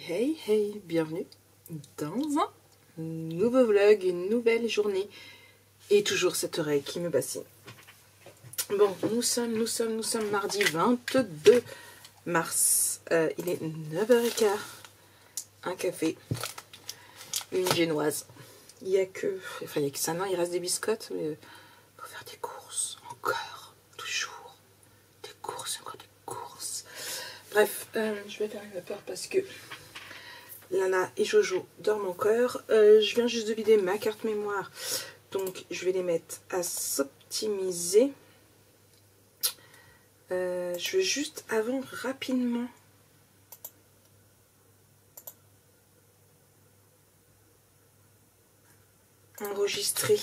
Hey hey, bienvenue dans un nouveau vlog, une nouvelle journée et toujours cette oreille qui me bassine. Bon, nous sommes mardi 22 mars, il est 9h15, un café, une génoise. Il n'y a que ça, non, il reste des biscottes, mais pour faire des courses, encore, toujours, des courses, encore des courses. Bref, je vais faire une vapeur parce que Lana et Jojo dorment encore. Je viens juste de vider ma carte mémoire, donc je vais les mettre à s'optimiser. Je veux juste avant rapidement enregistrer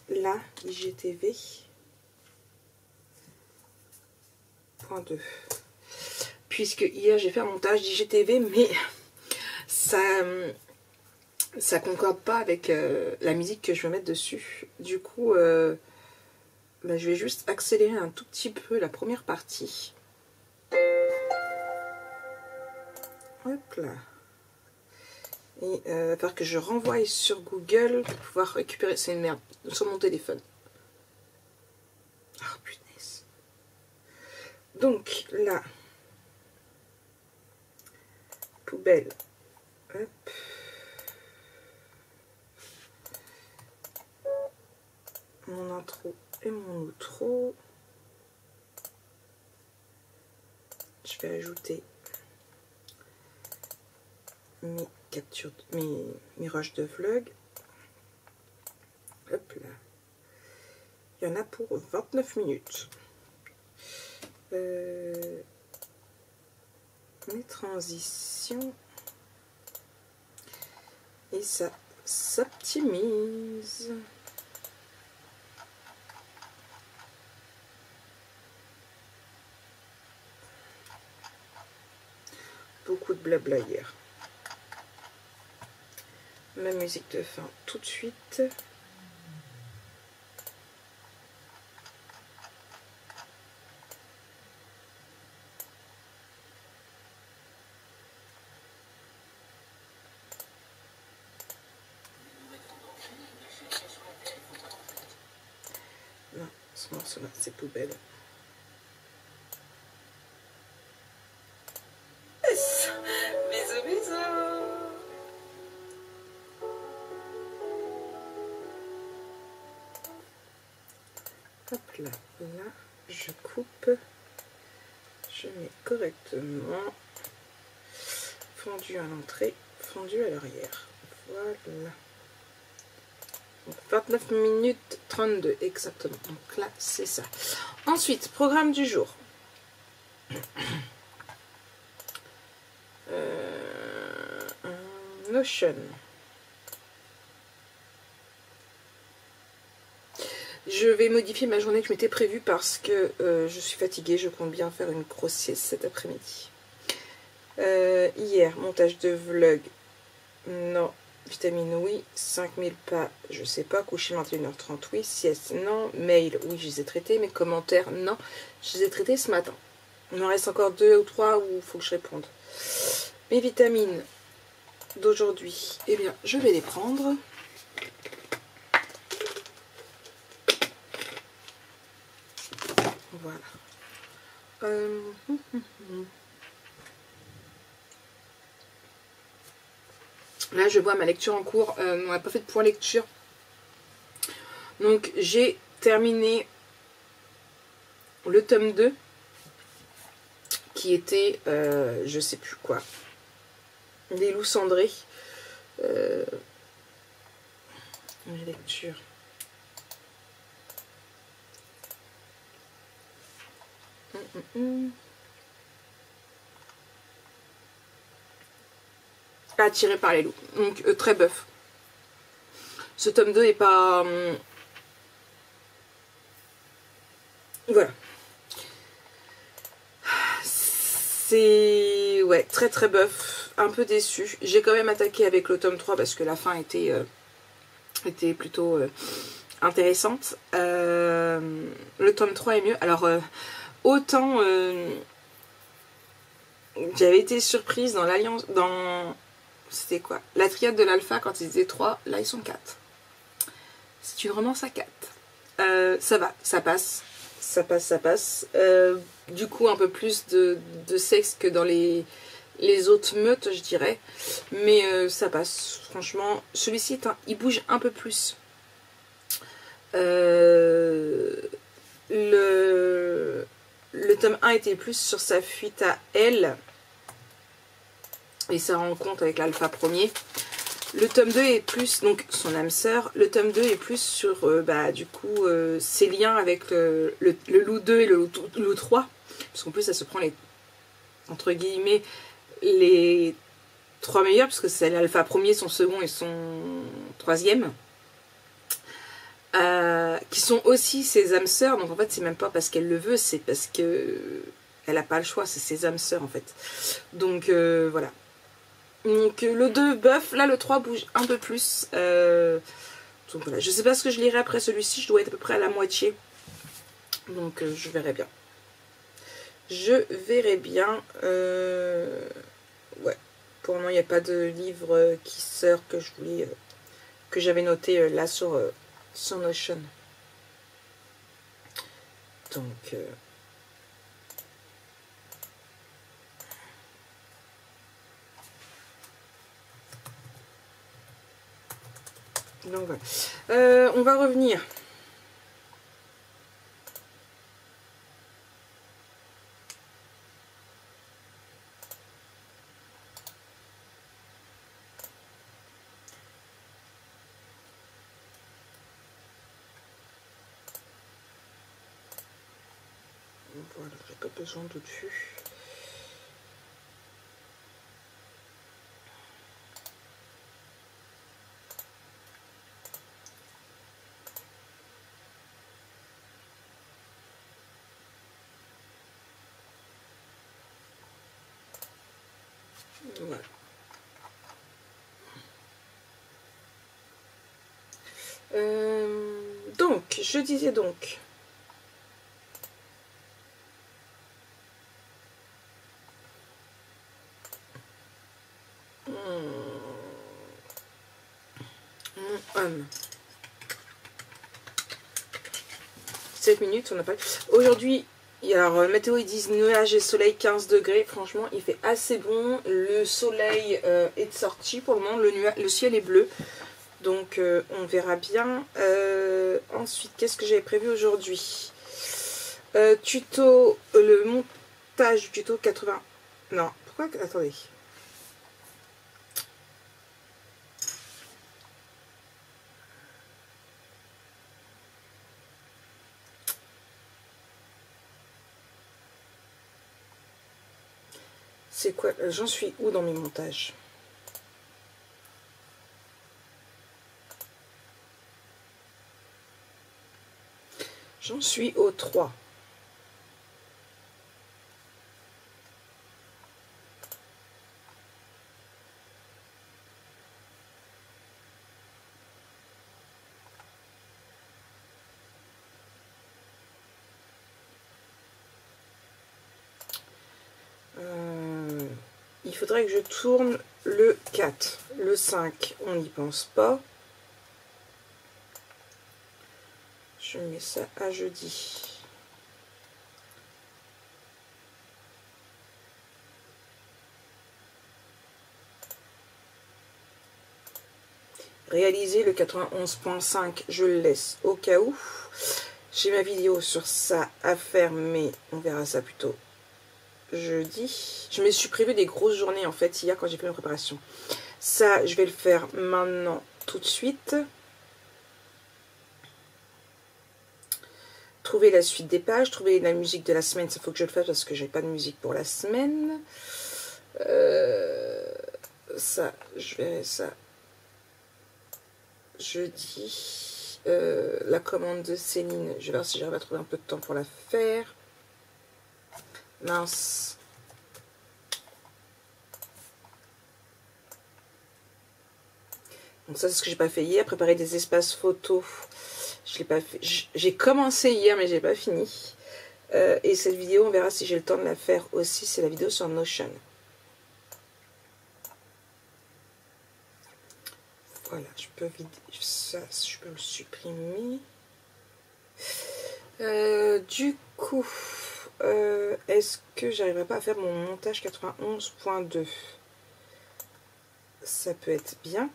la IGTV. Point 2. Puisque hier j'ai fait un montage d'IGTV, mais ça concorde pas avec la musique que je vais mettre dessus. Du coup, je vais juste accélérer un tout petit peu la première partie. Hop là. Et il va falloir que je renvoie sur Google pour pouvoir récupérer. C'est une merde. Sur mon téléphone. Oh punaise. Donc là. Poubelle. Hop. Mon intro et mon outro. Je vais ajouter mes captures, mes rushs de vlog. Hop là. Il y en a pour 29 minutes. Mes transitions. Et ça s'optimise. Beaucoup de blabla hier. Ma musique de fin tout de suite. Non, ce morceau-là, c'est poubelle. Bisous, bisous. Hop là, là, je coupe, je mets correctement, fondu à l'entrée, fondu à l'arrière. Voilà. Donc 29 minutes 32 exactement. Donc là, c'est ça. Ensuite, programme du jour. Notion. Je vais modifier ma journée que je m'étais prévue parce que je suis fatiguée. Je compte bien faire une grosse sieste cet après-midi. Hier, montage de vlog. Non. Vitamine, oui. 5000 pas, je sais pas. Coucher 21h30, oui. Sieste, non. Mail, oui, je les ai traités. Mes commentaires, non. Je les ai traités ce matin. Il m'en reste encore 2 ou 3 où il faut que je réponde. Mes vitamines d'aujourd'hui, eh bien, je vais les prendre. Voilà. Là, je vois ma lecture en cours. On n'a pas fait de point lecture. Donc, j'ai terminé le tome 2, qui était, je sais plus quoi, Les loups cendrés. Mes lectures. Attiré par les loups. Donc, très bof. Ce tome 2 est pas... voilà. C'est... ouais, très très bof. Un peu déçu. J'ai quand même attaqué avec le tome 3 parce que la fin était plutôt intéressante. Le tome 3 est mieux. Alors, autant... j'avais été surprise dans l'alliance, dans, c'était quoi, la triade de l'alpha quand ils étaient 3, là ils sont 4. C'est une romance à 4. Ça va, ça passe. Ça passe, ça passe. Du coup, un peu plus de sexe que dans les autres meutes, je dirais. Mais ça passe. Franchement, celui-ci, il bouge un peu plus. Le tome 1 était plus sur sa fuite à elle. Et sa rencontre avec l'alpha premier. Le tome 2 est plus, donc son âme sœur, le tome 2 est plus sur, du coup, ses liens avec le loup 2 et le loup 3. Parce qu'en plus, ça se prend les, entre guillemets, les 3 meilleurs, parce que c'est l'alpha premier, son second et son troisième. Qui sont aussi ses âmes sœurs. Donc en fait, c'est même pas parce qu'elle le veut, c'est parce que elle n'a pas le choix, c'est ses âmes sœurs en fait. Donc voilà. Donc le 2 buff, là le 3 bouge un peu plus. Donc voilà, je sais pas ce que je lirai après celui-ci, je dois être à peu près à la moitié. Donc je verrai bien. Je verrai bien. Ouais, pour le moment il n'y a pas de livre qui sort que je voulais, que j'avais noté là sur Notion. Donc donc voilà. On va revenir. Voilà, j'ai pas besoin d'au-dessus. Voilà. Donc, je disais donc. Mon homme. 7 minutes, on n'a pas. Aujourd'hui, alors météo ils disent nuages et soleil 15 degrés. Franchement, il fait assez bon. Le soleil est de sortie pour le moment. Le ciel est bleu. Donc on verra bien. Ensuite, qu'est-ce que j'avais prévu aujourd'hui? Tuto, le montage du tuto 80. Non, pourquoi? Attendez. C'est quoi? J'en suis où dans mes montages? J'en suis au 3. Il faudrait que je tourne le 4. Le 5, on n'y pense pas. Je mets ça à jeudi. Réaliser le 91.5, je le laisse au cas où. J'ai ma vidéo sur ça à faire, mais on verra ça plutôt jeudi. Je me suis prévu des grosses journées en fait hier quand j'ai fait ma préparation. Ça, je vais le faire maintenant tout de suite. Trouver la suite des pages, trouver la musique de la semaine, ça faut que je le fasse parce que j'ai pas de musique pour la semaine. Ça, je verrai ça jeudi. La commande de Céline, je vais voir si j'arrive à trouver un peu de temps pour la faire. Mince. Donc ça, c'est ce que j'ai pas fait hier, préparer des espaces photos. Je l'ai pas fait. J'ai commencé hier, mais j'ai pas fini. Et cette vidéo, on verra si j'ai le temps de la faire aussi. C'est la vidéo sur Notion. Voilà, je peux vider ça, je peux le supprimer. Du coup, est-ce que j'arriverai pas à faire mon montage 91.2? Ça peut être bien.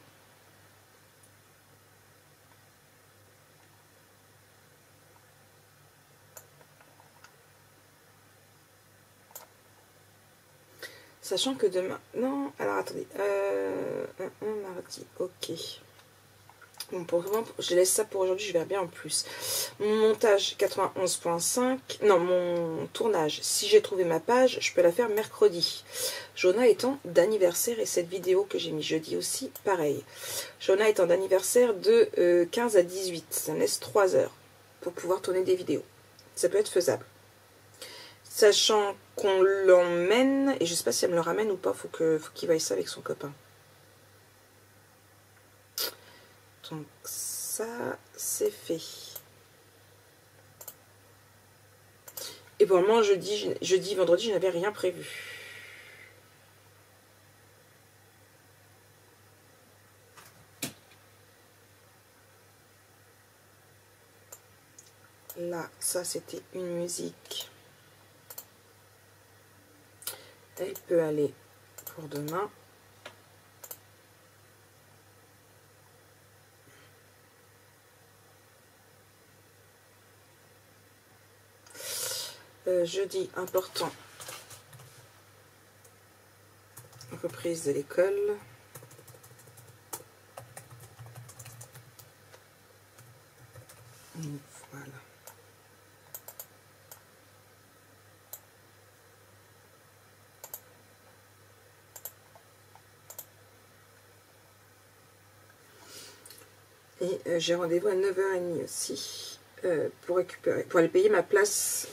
Sachant que demain... Non, alors attendez. Mardi, ok. Bon, pour le moment, je laisse ça pour aujourd'hui, je verrai bien en plus. Mon montage 91.5, non, mon tournage, si j'ai trouvé ma page, je peux la faire mercredi. Jonah étant d'anniversaire, et cette vidéo que j'ai mis jeudi aussi, pareil. Jonah étant d'anniversaire de 15 à 18, ça me laisse 3 heures pour pouvoir tourner des vidéos. Ça peut être faisable. Sachant qu'on l'emmène, et je sais pas si elle me le ramène ou pas, faut qu'il vaille ça avec son copain. Donc ça, c'est fait. Et pour le moment, jeudi, vendredi, je n'avais rien prévu. Là, ça, c'était une musique. Elle peut aller pour demain. Jeudi, important. Reprise de l'école. Voilà. Et j'ai rendez-vous à 9h30 aussi pour aller payer ma place.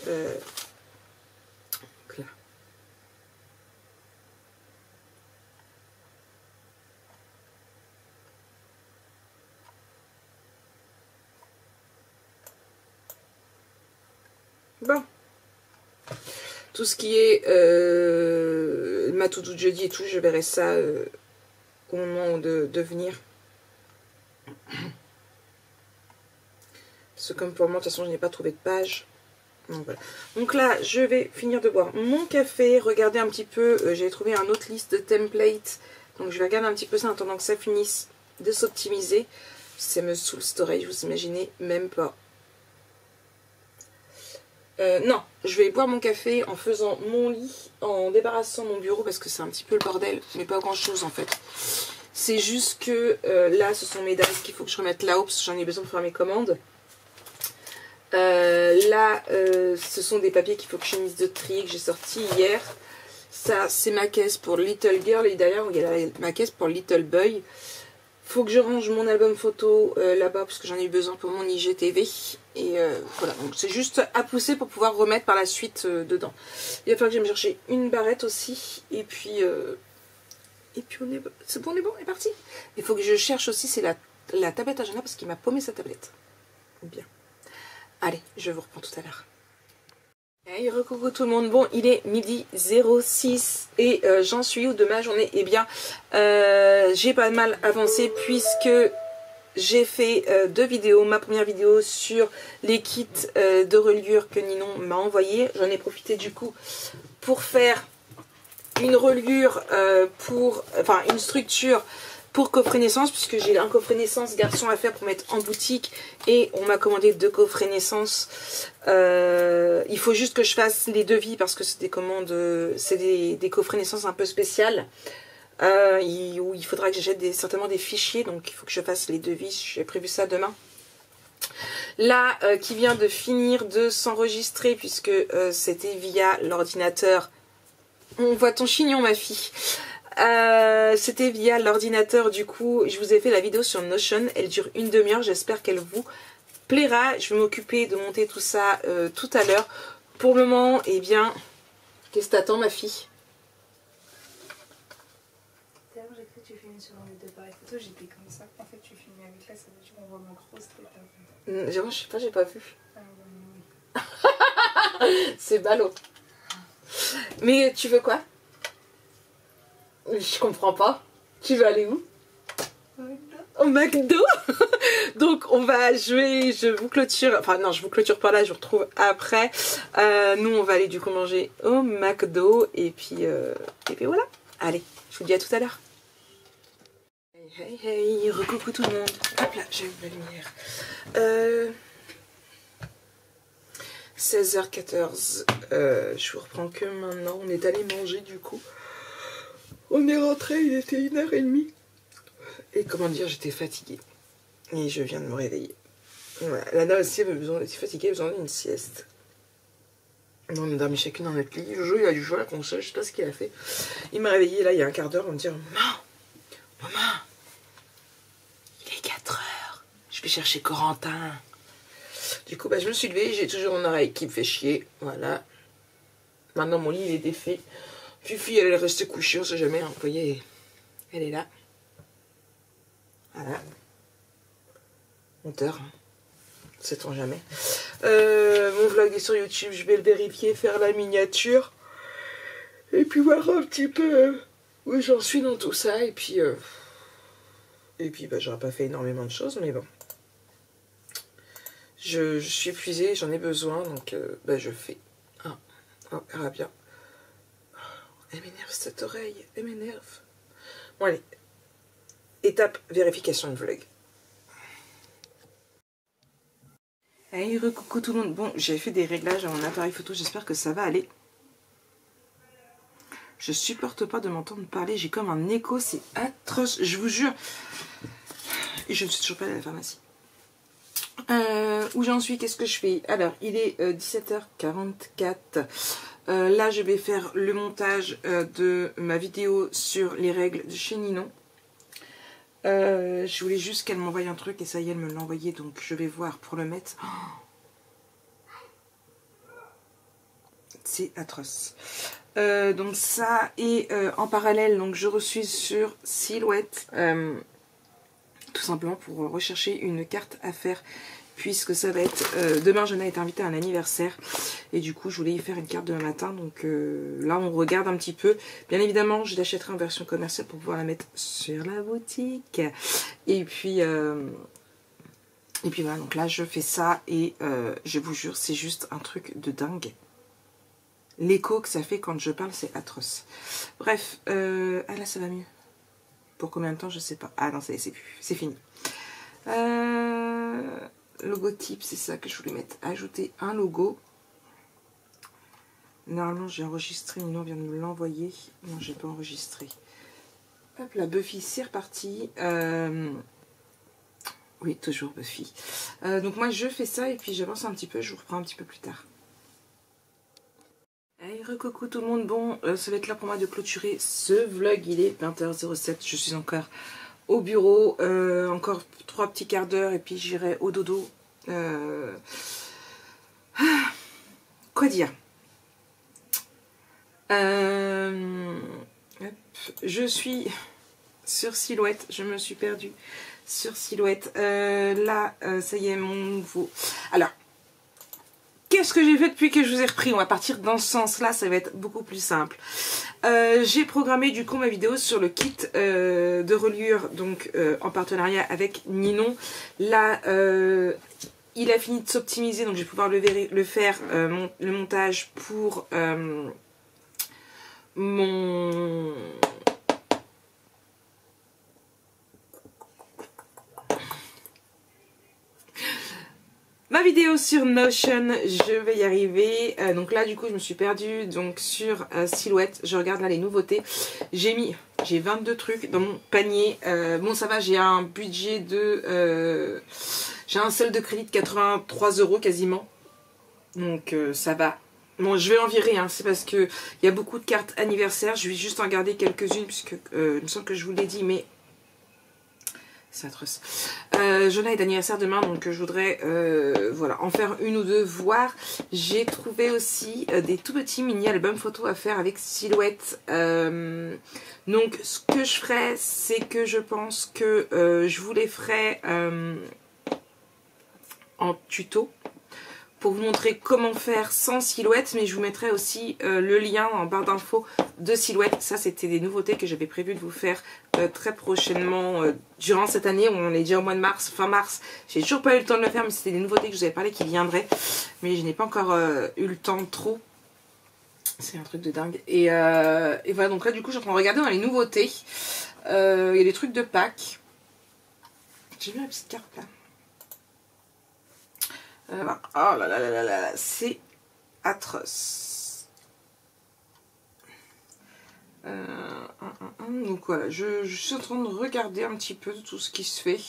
Là. Bon. Tout ce qui est ma to-do de jeudi et tout, je verrai ça au moment de venir. Parce que comme pour moi, de toute façon, je n'ai pas trouvé de page. Donc, voilà. Donc là, je vais finir de boire mon café, regarder un petit peu. J'ai trouvé une autre liste de templates. Donc je vais regarder un petit peu ça en attendant que ça finisse de s'optimiser. Ça me saoule cette oreille, vous imaginez même pas. Non, je vais boire mon café en faisant mon lit, en débarrassant mon bureau parce que c'est un petit peu le bordel, mais pas grand chose en fait. C'est juste que là, ce sont mes dates qu'il faut que je remette là-haut parce que j'en ai besoin pour faire mes commandes. Là, ce sont des papiers qu'il faut que je finisse de trier, que j'ai sorti hier. Ça, c'est ma caisse pour Little Girl et derrière, il y a ma caisse pour Little Boy. Faut que je range mon album photo là-bas parce que j'en ai eu besoin pour mon IGTV. Et voilà, donc c'est juste à pousser pour pouvoir remettre par la suite dedans. Il va falloir que j'aille me chercher une barrette aussi. Et puis c'est bon, on est bon, on est parti. Il faut que je cherche aussi, c'est la tablette à Jonah parce qu'il m'a paumé sa tablette. Bien. Allez, je vous reprends tout à l'heure. Hey, recoucou tout le monde. Bon, il est midi 06 et j'en suis où de ma journée? Eh bien, j'ai pas mal avancé puisque j'ai fait 2 vidéos. Ma première vidéo sur les kits de reliure que Ninon m'a envoyé. J'en ai profité du coup pour faire une reliure une structure pour coffret naissance, puisque j'ai un coffret naissance garçon à faire pour mettre en boutique et on m'a commandé 2 coffrets naissance. Il faut juste que je fasse les devis parce que c'est des commandes, c'est des coffrets naissance un peu spécial où il faudra que j'achète certainement des fichiers, donc il faut que je fasse les devis. J'ai prévu ça demain. Là, qui vient de finir de s'enregistrer puisque c'était via l'ordinateur. On voit ton chignon, ma fille. C'était via l'ordinateur, du coup je vous ai fait la vidéo sur Notion, elle dure une demi-heure, j'espère qu'elle vous plaira. Je vais m'occuper de monter tout ça tout à l'heure. Pour le moment, eh bien, qu'est-ce que t'attends ma fille? D'ailleurs j'ai cru que tu filmais sur les 2 pareilles photos, j'étais comme ça, en fait tu filmais avec là, ça veut dire qu'on voit mon grosse tête. Je sais pas, j'ai pas vu. Ah, oui. C'est ballot. Mais tu veux quoi? Je comprends pas. Tu veux aller où? Avec là. au McDo. Donc on va jouer, je vous clôture, enfin non je vous clôture pas là, je vous retrouve après. Nous on va aller du coup manger au McDo et puis voilà. Allez, je vous dis à tout à l'heure. Hey hey hey, recoucou tout le monde. Hop là, j'ai eu ma lumière. 16h14, je vous reprends que maintenant, on est allé manger du coup. On est rentré, il était 1h30. Et comment dire, j'étais fatiguée. Et je viens de me réveiller. Voilà. Lana aussi avait besoin d'être fatiguée, elle avait besoin d'une sieste. On a dormi chacune dans notre lit. Jojo, il a dû jouer à la console, je sais pas ce qu'il a fait. Il m'a réveillée là il y a un quart d'heure en me disant Maman, il est 4h. Je vais chercher Corentin. Du coup, je me suis levée, j'ai toujours une oreille qui me fait chier. Voilà. Maintenant, mon lit, il est défait. Fifi, elle est restée couchée, on sait jamais. Vous voyez, elle est là. Voilà. Monteur. Sait-on jamais. Mon vlog est sur YouTube, je vais le vérifier, faire la miniature. Et puis voir un petit peu où j'en suis dans tout ça. Et puis j'aurais pas fait énormément de choses, mais bon. Je suis épuisée, j'en ai besoin, donc je fais. Ah, on verra bien. Elle m'énerve cette oreille, elle m'énerve. Bon allez, étape vérification de vlog. Hey, recoucou tout le monde. Bon, j'ai fait des réglages à mon appareil photo, j'espère que ça va aller. Je supporte pas de m'entendre parler, j'ai comme un écho, c'est atroce, je vous jure. Et je ne suis toujours pas allée à la pharmacie. Où j'en suis, qu'est-ce que je fais? Alors, il est 17h44. Là, je vais faire le montage de ma vidéo sur les règles de chez Ninon. Je voulais juste qu'elle m'envoie un truc et ça y est, elle me l'a envoyé, donc je vais voir pour le mettre. C'est atroce. Donc ça, et en parallèle, donc je suis sur Silhouette, tout simplement pour rechercher une carte à faire, puisque ça va être... demain, Jonah est invité à un anniversaire, et du coup, je voulais y faire une carte demain matin, donc là, on regarde un petit peu. Bien évidemment, je l'achèterai en version commerciale pour pouvoir la mettre sur la boutique. Et puis voilà, donc là, je fais ça, et je vous jure, c'est juste un truc de dingue. L'écho que ça fait quand je parle, c'est atroce. Bref, ah là, ça va mieux. Pour combien de temps, je sais pas. Ah non, c'est plus, c'est fini. Logotype, c'est ça que je voulais mettre. Ajouter un logo. Normalement, j'ai enregistré, Ninon vient de me l'envoyer. Non, j'ai pas enregistré. Hop là, Buffy, c'est reparti. Oui, toujours Buffy. Donc moi, je fais ça et puis j'avance un petit peu. Je vous reprends un petit peu plus tard. Hey, recoucou tout le monde. Bon, ça va être là pour moi de clôturer ce vlog. Il est 20h07. Je suis encore au bureau. Encore 3 petits quarts d'heure et puis j'irai au dodo. Quoi dire? Je suis sur Silhouette. Je me suis perdue sur Silhouette. Là, ça y est, mon nouveau... Alors, qu'est-ce que j'ai fait depuis que je vous ai repris? On va partir dans ce sens-là, ça va être beaucoup plus simple. J'ai programmé du coup ma vidéo sur le kit de reliure, donc en partenariat avec Ninon. Là, il a fini de s'optimiser, donc je vais pouvoir le faire, le montage pour mon... Ma vidéo sur Notion, je vais y arriver. Donc là, du coup, je me suis perdue donc sur Silhouette. Je regarde là les nouveautés. J'ai 22 trucs dans mon panier. Bon, ça va, j'ai un budget de... j'ai un solde de crédit de 83 € quasiment. Donc ça va. Bon, je vais en virer, hein. C'est parce qu'il y a beaucoup de cartes anniversaires. Je vais juste en garder quelques-unes, puisque il me semble que je vous l'ai dit, mais... c'est atroce. Jonah est d'anniversaire demain, donc je voudrais voilà, en faire une ou deux, voir. J'ai trouvé aussi des tout petits mini albums photos à faire avec Silhouette. Donc ce que je ferai, c'est que je pense que je vous les ferai en tuto, pour vous montrer comment faire sans Silhouette, mais je vous mettrai aussi le lien en barre d'infos de Silhouette. Ça, c'était des nouveautés que j'avais prévu de vous faire très prochainement durant cette année. On est déjà au mois de mars, fin mars. J'ai toujours pas eu le temps de le faire, mais c'était des nouveautés que je vous avais parlé qui viendraient. Mais je n'ai pas encore eu le temps trop. C'est un truc de dingue. Et voilà, donc là du coup je suis en train de regarder dans les nouveautés. Il y a des trucs de Pâques. J'ai mis la petite carte là. Oh là là là là là, c'est atroce. Donc voilà, je suis en train de regarder un petit peu tout ce qui se fait.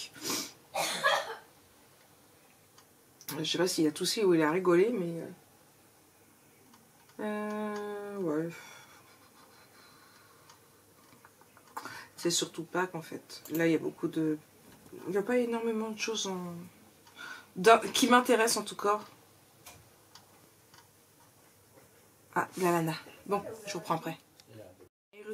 Je sais pas s'il a toussé ou il a rigolé, mais... ouais. C'est surtout Pâques en fait. Là il y a beaucoup de... Il n'y a pas énormément de choses qui m'intéressent en tout cas. Ah, la lana. Bon, je reprends après.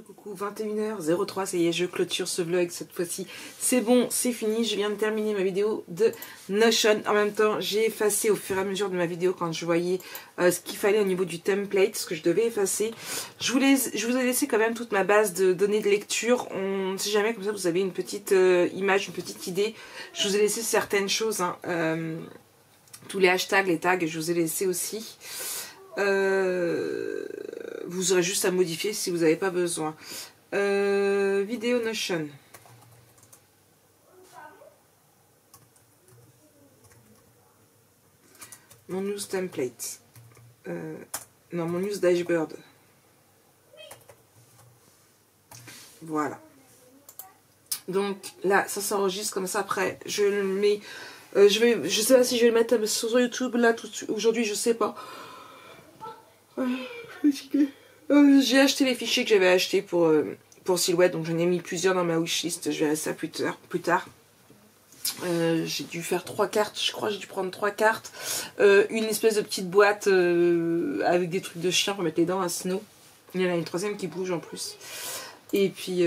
Coucou, 21h03, ça y est, je clôture ce vlog cette fois-ci. C'est bon, c'est fini, je viens de terminer ma vidéo de Notion. En même temps, j'ai effacé au fur et à mesure de ma vidéo quand je voyais ce qu'il fallait au niveau du template, ce que je devais effacer. Je vous ai laissé quand même toute ma base de données de lecture. On ne sait jamais, comme ça vous avez une petite image, une petite idée. Je vous ai laissé certaines choses, hein, tous les hashtags, les tags, je vous ai laissé aussi. Vous aurez juste à modifier si vous n'avez pas besoin. Vidéo Notion. Mon news template. Non, mon news dashboard. Voilà. Donc là, ça s'enregistre comme ça. Après, je le mets. Je sais pas si je vais le mettre sur YouTube là tout de suite. Aujourd'hui, je sais pas. J'ai acheté les fichiers que j'avais achetés pour Silhouette, donc j'en ai mis plusieurs dans ma wishlist, je verrai ça plus tard. J'ai dû faire 3 cartes, je crois, j'ai dû prendre 3 cartes, une espèce de petite boîte avec des trucs de chien pour mettre les dents à Snow. Il y en a une troisième qui bouge en plus. Et puis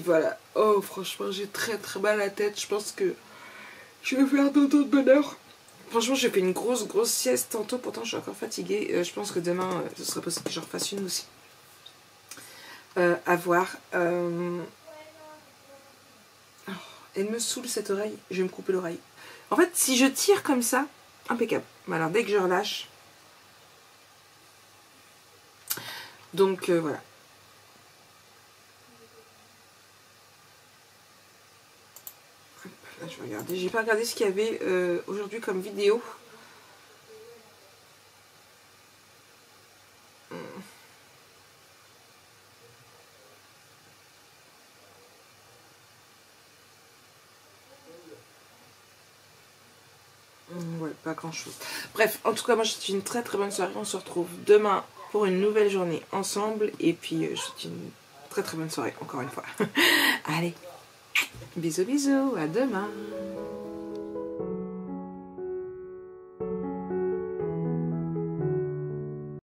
voilà. Oh, franchement, j'ai très très mal à la tête, je pense que je vais faire dodo de bonheur. Franchement, j'ai fait une grosse sieste tantôt, pourtant je suis encore fatiguée. Je pense que demain, ce serait possible que j'en refasse une aussi. À voir. Oh, elle me saoule cette oreille, je vais me couper l'oreille. En fait, si je tire comme ça, impeccable. Mais alors, dès que je relâche... Donc, voilà. Là, je vais regarder. J'ai pas regardé ce qu'il y avait aujourd'hui comme vidéo. Ouais, pas grand chose. Bref, en tout cas, moi je vous souhaite une très très bonne soirée. On se retrouve demain pour une nouvelle journée ensemble. Et puis, je vous souhaite une très très bonne soirée, encore une fois. Allez, bisous bisous, à demain.